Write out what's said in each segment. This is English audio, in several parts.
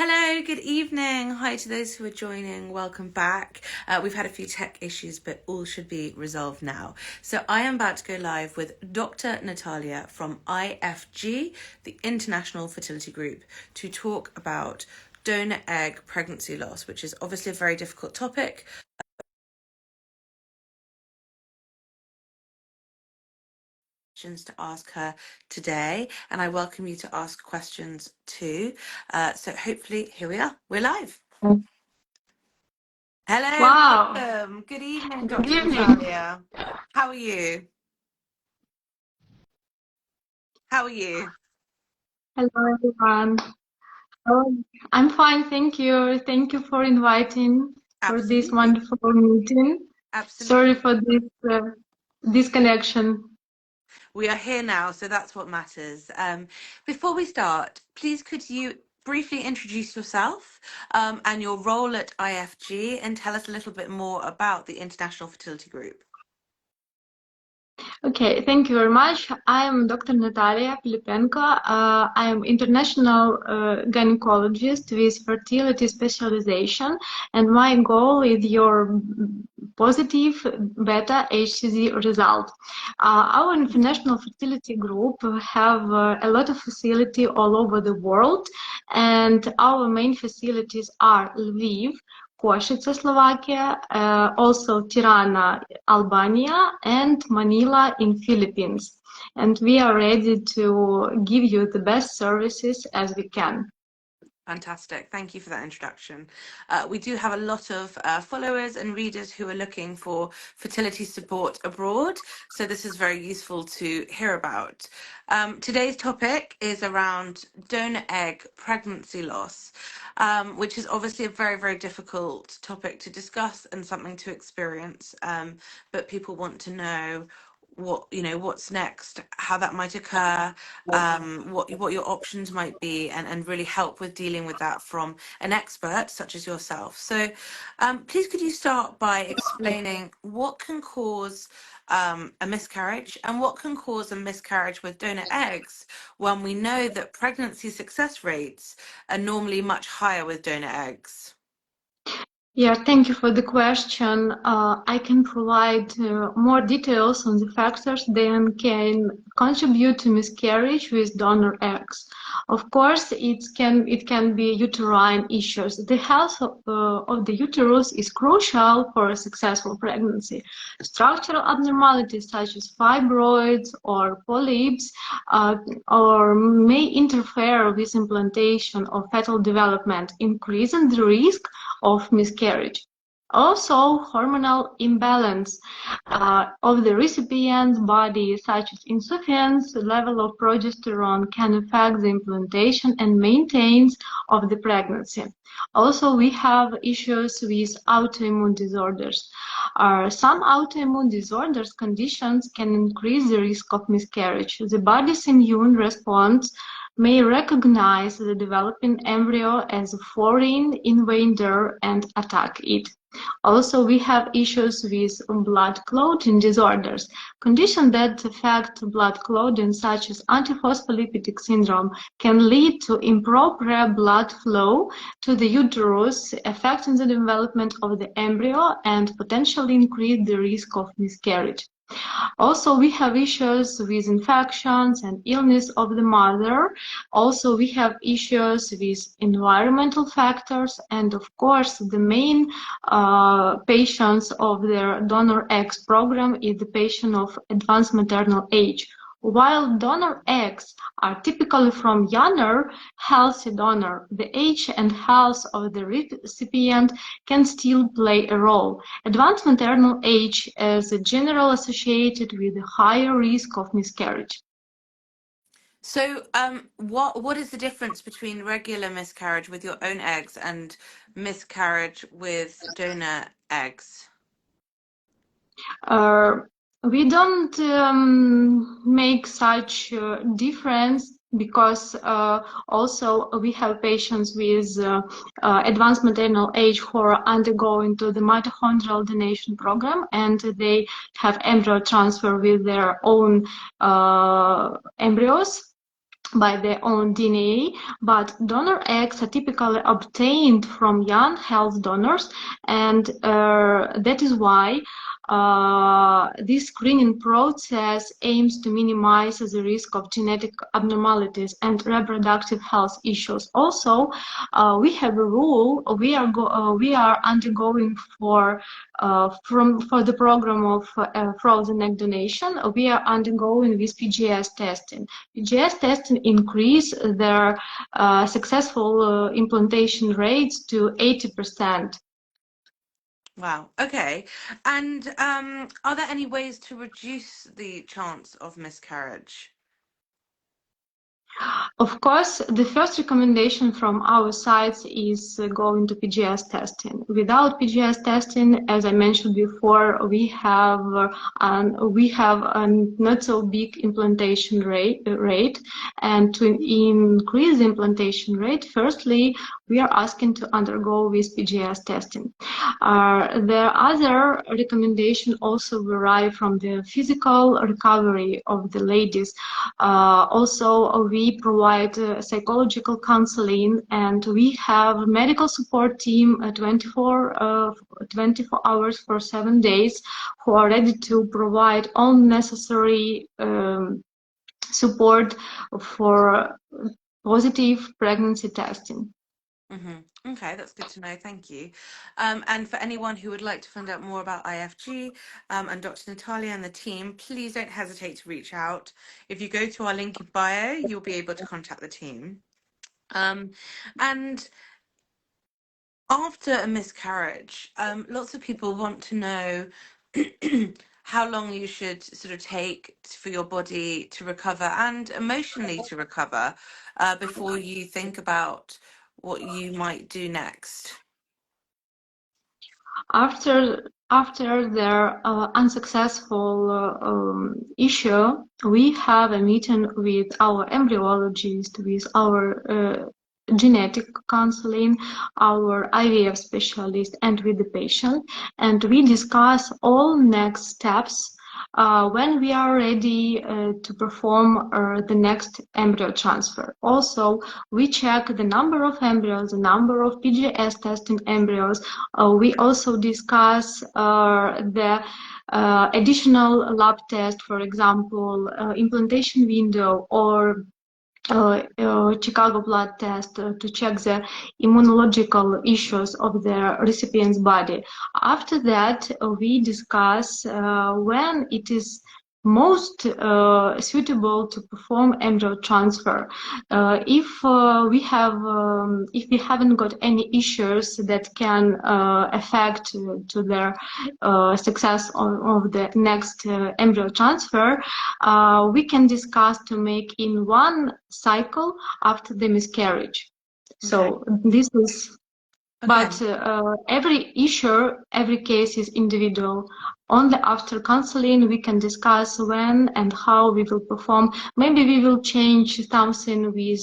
Hello, good evening. Hi to those who are joining. Welcome back. We've had a few tech issues, but all should be resolved now. So I am about to go live with Dr. Natalia from IFG, the International Fertility Group, to talk about donor egg pregnancy loss, which is obviously a very difficult topic. To ask her today, and I welcome you to ask questions too. So hopefully, here we are. We're live. Hello, Wow. welcome. Good evening, Good Dr. evening. Natalia. How are you? How are you? Hello, everyone. Oh, I'm fine, thank you. Thank you for inviting for this Absolutely. wonderful meeting. Sorry Absolutely. for this disconnection. We are here now, so that's what matters. Before we start, please could you briefly introduce yourself and your role at IFG and tell us a little bit more about the International Fertility Group? Okay, thank you very much. I am Dr. Natalia Pylypenko. I am international gynecologist with fertility specialization, and my goal is your positive beta HCG result. Our International Fertility Group have a lot of facility all over the world, and our main facilities are Lviv, Košice, Slovakia, also Tirana, Albania, and Manila in Philippines. And we are ready to give you the best services as we can. Fantastic. Thank you for that introduction. We do have a lot of followers and readers who are looking for fertility support abroad, so this is very useful to hear about. Today's topic is around donor egg pregnancy loss, which is obviously a very, very difficult topic to discuss and something to experience, but people want to know what's next, how that might occur, what your options might be, and really help with dealing with that from an expert such as yourself. So please could you start by explaining what can cause a miscarriage and what can cause a miscarriage with donor eggs when we know that pregnancy success rates are normally much higher with donor eggs? Yeah, thank you for the question. I can provide more details on the factors that can contribute to miscarriage with donor eggs. Of course, it can be uterine issues. The health of the uterus is crucial for a successful pregnancy. Structural abnormalities such as fibroids or polyps or may interfere with implantation or fetal development, increasing the risk of miscarriage. Also, hormonal imbalance of the recipient's body, such as insufficient level of progesterone, can affect the implantation and maintenance of the pregnancy. Also, we have issues with autoimmune disorders. Some autoimmune disorders conditions can increase the risk of miscarriage. The body's immune response may recognize the developing embryo as a foreign invader and attack it. Also, we have issues with blood clotting disorders. Conditions that affect blood clotting, such as antiphospholipid syndrome, can lead to improper blood flow to the uterus, affecting the development of the embryo and potentially increase the risk of miscarriage. Also, we have issues with infections and illness of the mother. Also, we have issues with environmental factors, and of course, the main patients of their donor eggs program is the patient of advanced maternal age. While donor eggs are typically from younger, healthy donor, the age and health of the recipient can still play a role. Advanced maternal age is generally associated with a higher risk of miscarriage. So, what is the difference between regular miscarriage with your own eggs and miscarriage with donor eggs? Uh, we don't make such difference because also we have patients with advanced maternal age who are undergoing to the mitochondrial donation program, and they have embryo transfer with their own embryos. by their own DNA, but donor eggs are typically obtained from young health donors, and that is why this screening process aims to minimize the risk of genetic abnormalities and reproductive health issues. Also, we have a rule we are undergoing for the program of frozen egg donation. We are undergoing this PGS testing. PGS testing increase their successful implantation rates to 80%. Wow. Okay. And are there any ways to reduce the chance of miscarriage? Of course, the first recommendation from our sides is going to PGS testing. Without PGS testing, as I mentioned before, we have a not so big implantation rate. And to increase the implantation rate, firstly, we are asking to undergo this PGS testing. The other recommendation also vary from the physical recovery of the ladies. Also, we provide psychological counseling, and we have a medical support team 24 hours for 7 days who are ready to provide all necessary support for positive pregnancy testing. Okay, that's good to know. Thank you. And for anyone who would like to find out more about IFG and Dr. Natalia and the team, please don't hesitate to reach out. If you go to our link in bio, you'll be able to contact the team. And after a miscarriage, lots of people want to know how long you should sort of take for your body to recover and emotionally to recover before you think about what you might do next. After their unsuccessful issue, we have a meeting with our embryologist, with our genetic counseling, our IVF specialist, and with the patient, and we discuss all next steps when we are ready to perform the next embryo transfer. Also, we check the number of embryos, the number of PGS testing embryos. We also discuss the additional lab test, for example, implantation window or Chicago blood test to check the immunological issues of the recipient's body. After that, we discuss when it is most suitable to perform embryo transfer. If we haven't got any issues that can affect to their success of the next embryo transfer, we can discuss to make in one cycle after the miscarriage. Okay. So this is, Okay. but every issue, every case is individual. Only after counseling we can discuss when and how we will perform. Maybe we will change something with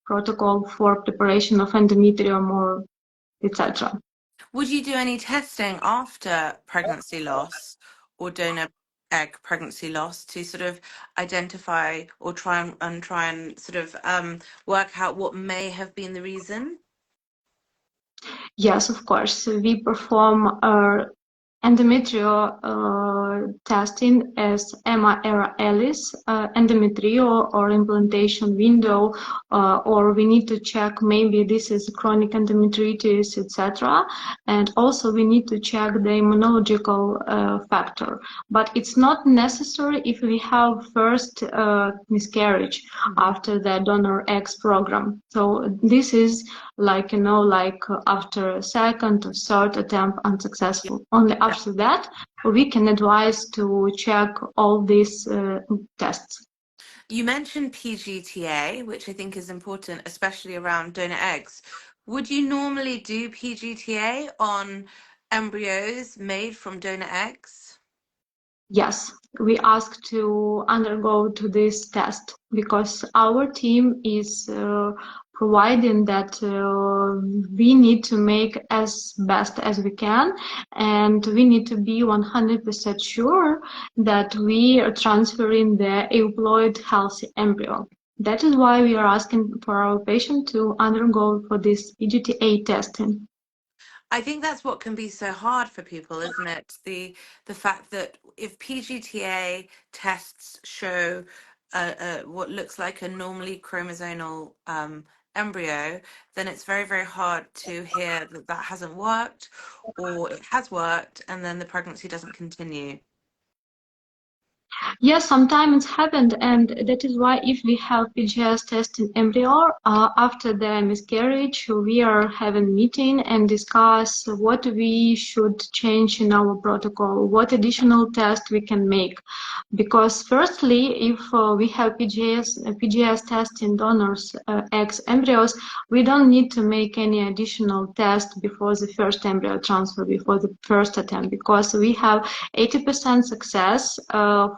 protocol for preparation of endometrium or etc. Would you do any testing after pregnancy loss or donor egg pregnancy loss to sort of identify or try and sort of work out what may have been the reason? Yes, of course. We perform endometrial testing as Emma-Era-Ellis, endometrio or implantation window, or we need to check maybe this is chronic endometritis, etc. And also we need to check the immunological factor. But it's not necessary if we have first miscarriage after the donor eggs program. So this is like, after a second or third attempt unsuccessful. Only after that, we can advise to check all these tests. You mentioned PGTA, which I think is important, especially around donor eggs. Would you normally do PGTA on embryos made from donor eggs? Yes, we ask to undergo to this test because our team is providing that we need to make as best as we can, and we need to be 100% sure that we are transferring the euploid healthy embryo. That is why we are asking for our patient to undergo for this PGTA testing. I think that's what can be so hard for people, isn't it? The fact that if PGTA tests show what looks like a normally chromosomal embryo, then it's very, very hard to hear that that hasn't worked, or it has worked and then the pregnancy doesn't continue. Yes, sometimes it's happened, and that is why if we have PGS test in embryo after the miscarriage, we are having meeting and discuss what we should change in our protocol, what additional test we can make. Because firstly, if we have PGS test in donors eggs embryos, we don't need to make any additional test before the first embryo transfer, before the first attempt, because we have 80% success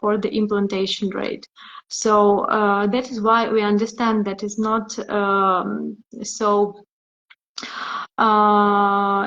for the implantation rate. So that is why we understand that it's not so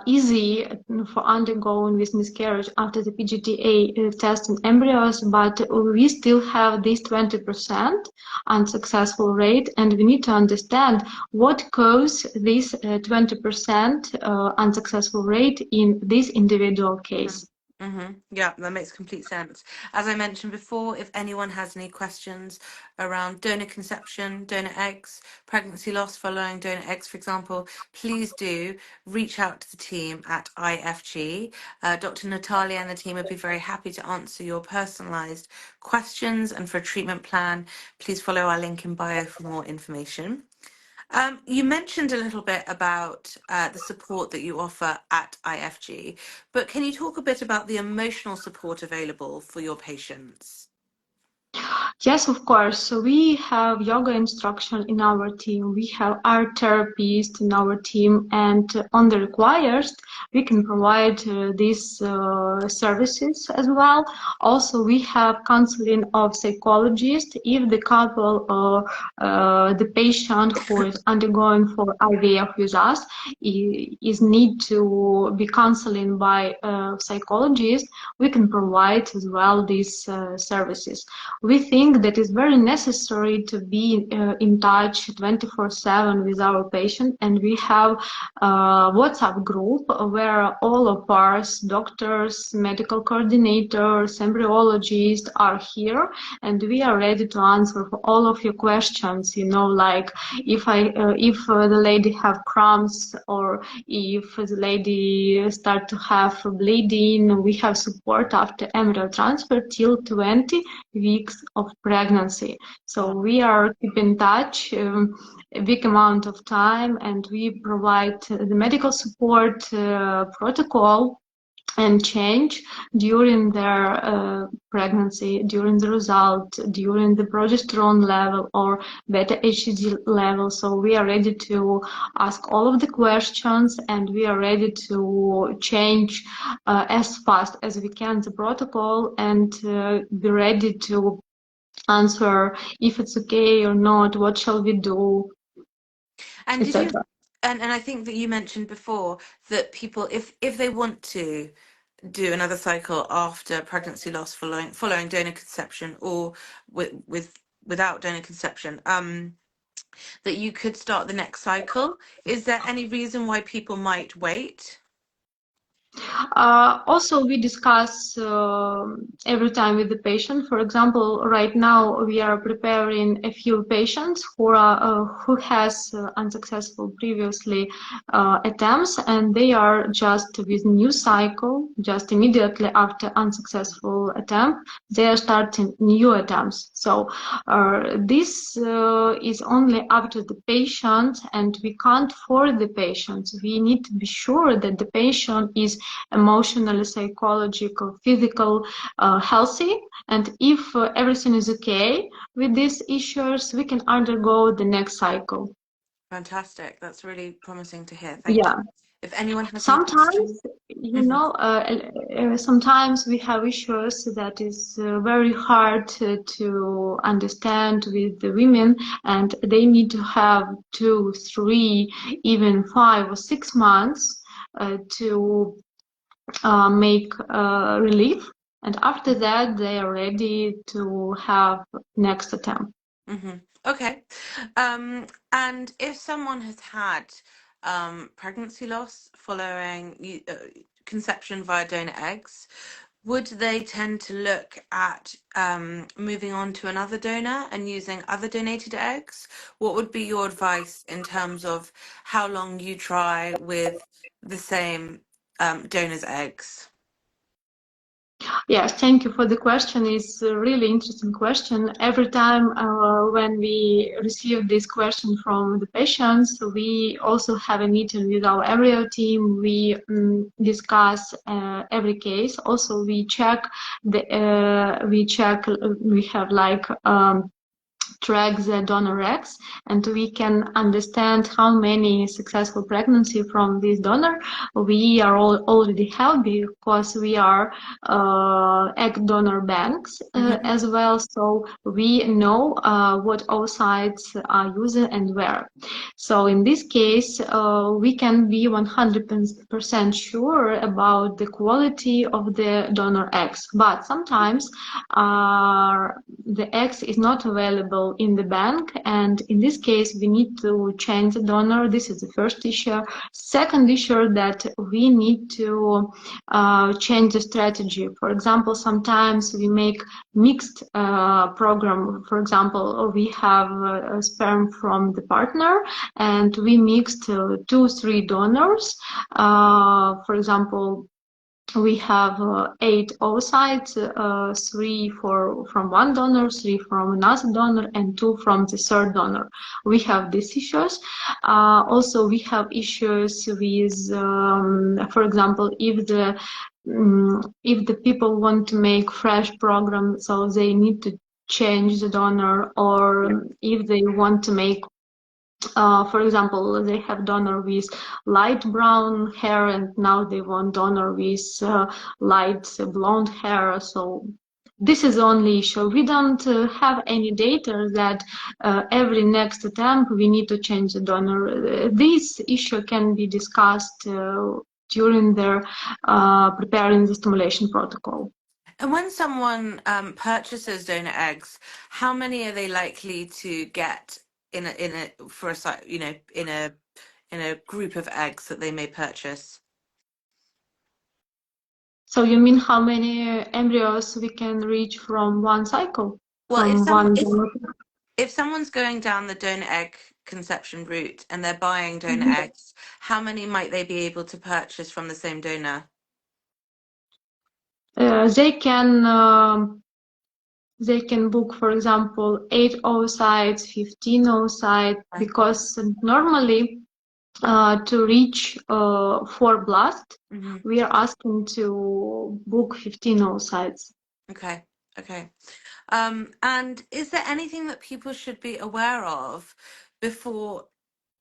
easy for undergoing with miscarriage after the PGTA test in embryos, but we still have this 20% unsuccessful rate, and we need to understand what causes this 20% unsuccessful rate in this individual case. Yeah, that makes complete sense. As I mentioned before, if anyone has any questions around donor conception, donor eggs, pregnancy loss following donor eggs, for example, please do reach out to the team at IFG. Dr. Natalia and the team would be very happy to answer your personalised questions, and for a treatment plan, please follow our link in bio for more information. You mentioned a little bit about the support that you offer at IFG, but can you talk a bit about the emotional support available for your patients? Yes, of course. So we have yoga instruction in our team. We have art therapist in our team, and on the requires, we can provide these services as well. Also, we have counseling of psychologists if the couple or the patient who is undergoing for IVF with us is need to be counseling by a psychologist. We can provide as well these services. We think that it's very necessary to be in touch 24/7 with our patient, and we have a WhatsApp group where all of us, doctors, medical coordinators, embryologists are here, and we are ready to answer for all of your questions. You know, like if the lady have cramps, or if the lady start to have bleeding, we have support after embryo transfer till 20 weeks of pregnancy. So we are keep in touch a big amount of time, and we provide the medical support protocol and change during their pregnancy, during the result, during the progesterone level or beta HCG level. So we are ready to ask all of the questions, and we are ready to change as fast as we can the protocol, and be ready to answer if it's okay or not, what shall we do, And did you, etc. and I think that you mentioned before that people, if they want to do another cycle after pregnancy loss following donor conception, or without donor conception, that you could start the next cycle. Is there any reason why people might wait? Also, we discuss every time with the patient. For example, right now we are preparing a few patients who has unsuccessful previously attempts, and they are just with new cycle, just immediately after unsuccessful attempt, they are starting new attempts. So this is only up to the patient, and we can't force the patient. We need to be sure that the patient is emotionally, psychological, physical, healthy, and if everything is okay with these issues, we can undergo the next cycle. Fantastic. That's really promising to hear. Thank Yeah. you. If anyone has any Sometimes, questions. you know, sometimes we have issues that is very hard to understand with the women, and they need to have 2, 3, even 5 or 6 months to make relief, and after that they are ready to have next attempt. Okay. And if someone has had pregnancy loss following conception via donor eggs, would they tend to look at moving on to another donor and using other donated eggs? What would be your advice in terms of how long you try with the same donor's eggs? Yes, thank you for the question. It's a really interesting question. Every time when we receive this question from the patients, we also have a meeting with our embryo team. We discuss every case. Also, we check we have like track the donor eggs, and we can understand how many successful pregnancy from this donor we are already have, because we are egg donor banks Mm-hmm. as well, so we know what oocytes are using and where. So in this case, we can be 100% sure about the quality of the donor eggs, but sometimes the eggs is not available in the bank, and in this case we need to change the donor. This is the first issue. Second issue, that we need to change the strategy. For example, sometimes we make mixed program. For example, we have sperm from the partner and we mixed 2-3 donors. For example, we have 8 oocytes, 3 from one donor, 3 from another donor, and 2 from the third donor. We have these issues. Also, we have issues with, for example, if the people want to make fresh program, so they need to change the donor, or if they want to make for example, they have donor with light brown hair and now they want donor with light blonde hair. So this is the only issue. We don't have any data that every next attempt we need to change the donor. This issue can be discussed during their preparing the stimulation protocol. And when someone purchases donor eggs, how many are they likely to get for a in a group of eggs that they may purchase? So you mean how many embryos we can reach from one cycle, Well, from one donor? if someone's going down the donor egg conception route and they're buying donor eggs, how many might they be able to purchase from the same donor? They can book, for example, 8 oocytes, 15 oocytes, Okay. because normally to reach 4 blast, Hmm. we are asking to book 15 oocytes. Okay. Okay. And is there anything that people should be aware of before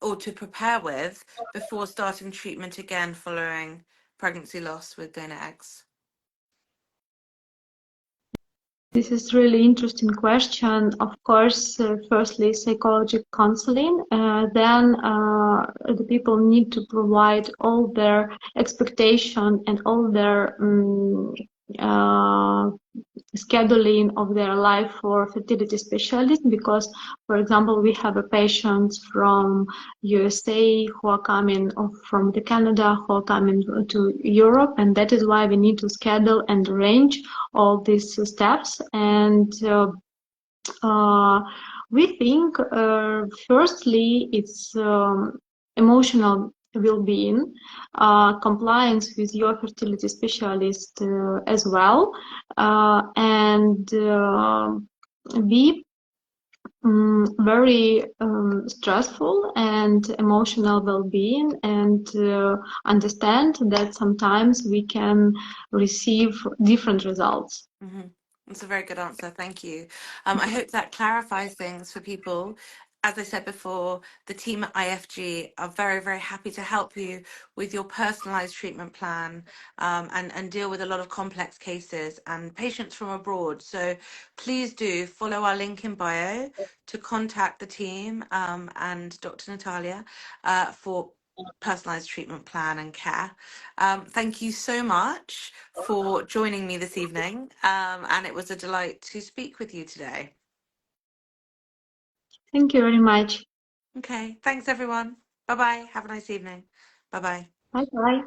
or to prepare with before starting treatment again following pregnancy loss with donor eggs? This is really interesting question. Of course, firstly, psychological counseling. Then the people need to provide all their expectation and all their uh, scheduling of their life for fertility specialist, because, for example, we have a patients from USA who are coming, or from the Canada who are coming to Europe, and that is why we need to schedule and arrange all these steps. And we think, firstly, it's emotional well-being, compliance with your fertility specialist as well, and be very stressful and emotional well-being, and understand that sometimes we can receive different results. Hmm. That's a very good answer. Thank you. I hope that clarifies things for people. As I said before, the team at IFG are very, very happy to help you with your personalized treatment plan, and deal with a lot of complex cases and patients from abroad. So please do follow our link in bio to contact the team, and Dr. Natalia for personalized treatment plan and care. Thank you so much for joining me this evening, and it was a delight to speak with you today. Thank you very much. Okay, thanks everyone. Bye bye. Have a nice evening. Bye bye. Bye bye.